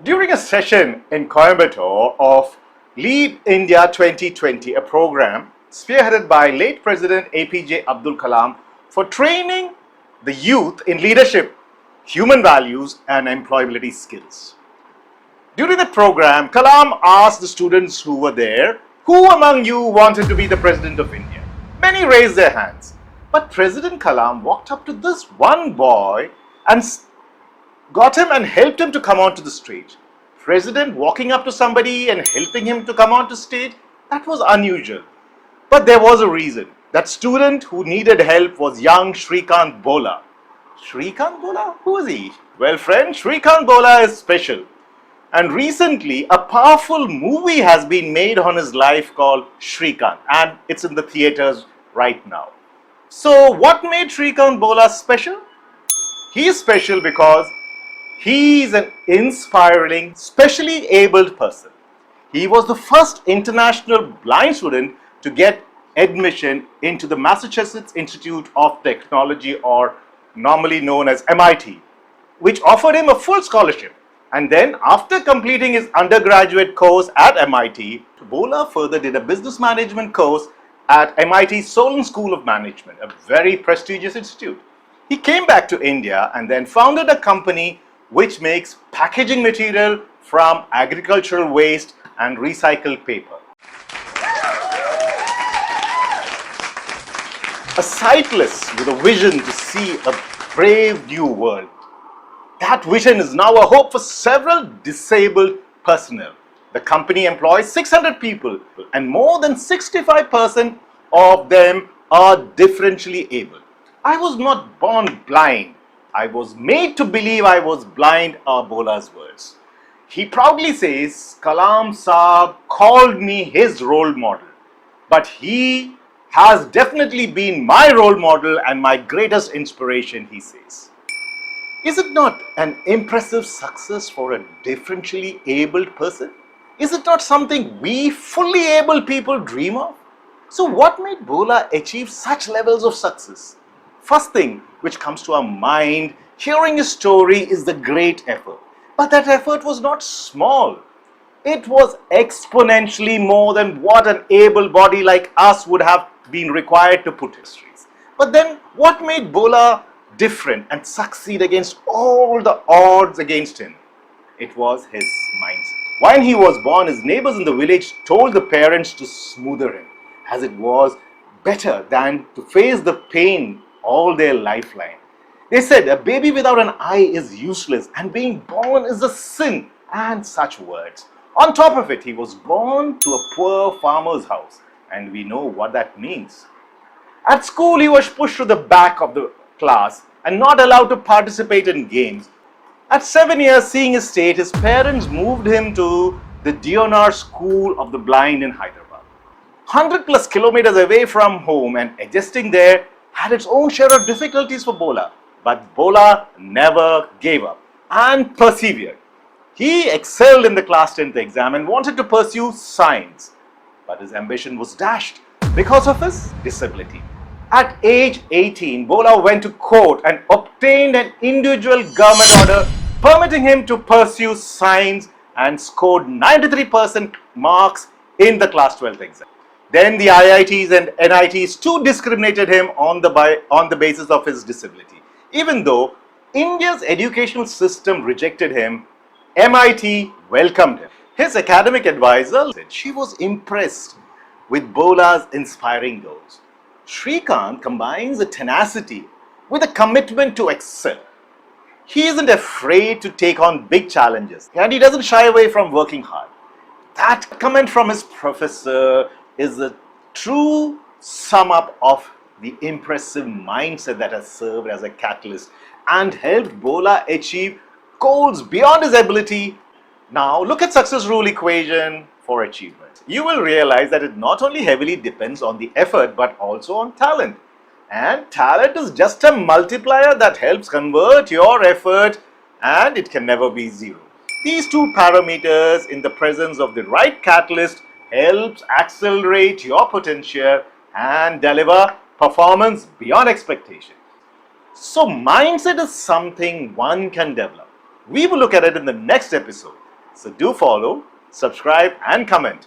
During a session in Coimbatore of Lead India 2020, a program spearheaded by late President APJ Abdul Kalam for training the youth in leadership, human values and employability skills. During the program, Kalam asked the students who were there, who among you wanted to be the President of India? Many raised their hands. But President Kalam walked up to this one boy and got him and helped him to come onto the stage. President walking up to somebody and helping him to come onto stage, that was unusual. But there was a reason. That student who needed help was young Shrikant Bola. Shrikant Bola? Who is he? Well, friend, Shrikant Bola is special. And recently, a powerful movie has been made on his life called Shrikant, and it's in the theaters right now. So, what made Shrikant Bola special? He is special because he is an inspiring, specially abled person. He was the first international blind student to get admission into the Massachusetts Institute of Technology, or normally known as MIT, which offered him a full scholarship. And then, after completing his undergraduate course at MIT, Bola further did a business management course at MIT Solon School of Management, a very prestigious institute. He came back to India and then founded a company which makes packaging material from agricultural waste and recycled paper. A sightless with a vision to see a brave new world. That vision is now a hope for several disabled personnel. The company employs 600 people and more than 65% of them are differentially able. I was not born blind. I was made to believe I was blind, are Bola's words. He proudly says, Kalam Saab called me his role model. But he has definitely been my role model and my greatest inspiration, he says. Is it not an impressive success for a differentially abled person? Is it not something we fully able people dream of? So what made Bola achieve such levels of success? First thing which comes to our mind hearing his story is the great effort. But that effort was not small. It was exponentially more than what an able body like us would have been required to put histories. But then what made Bola different and succeed against all the odds against him? It was his mindset. When he was born, his neighbors in the village told the parents to smoother him, as it was better than to face the pain all their lifeline. They said a baby without an eye is useless and being born is a sin, and such words. On top of it, he was born to a poor farmer's house, and we know what that means. At school, he was pushed to the back of the class and not allowed to participate in games. At 7 years, seeing his state, his parents moved him to the DNR School of the Blind in Hyderabad. 100+ kilometers away from home, and adjusting there had its own share of difficulties for Bola. But Bola never gave up and persevered. He excelled in the class 10th exam and wanted to pursue science. But his ambition was dashed because of his disability. At age 18, Bola went to court and obtained an individual government order permitting him to pursue science and scored 93% marks in the class 12th exam. Then the IITs and NITs too discriminated him on the basis of his disability. Even though India's educational system rejected him, MIT welcomed him. His academic advisor said she was impressed with Bola's inspiring goals. Shrikant combines a tenacity with a commitment to excel. He isn't afraid to take on big challenges and he doesn't shy away from working hard. That comment from his professor is a true sum up of the impressive mindset that has served as a catalyst and helped Bola achieve goals beyond his ability. Now look at success rule equation for achievement. You will realize that it not only heavily depends on the effort but also on talent. And talent is just a multiplier that helps convert your effort, and it can never be zero. These two parameters in the presence of the right catalyst helps accelerate your potential and deliver performance beyond expectation. So mindset is something one can develop. We will look at it in the next episode. So do follow, subscribe and comment.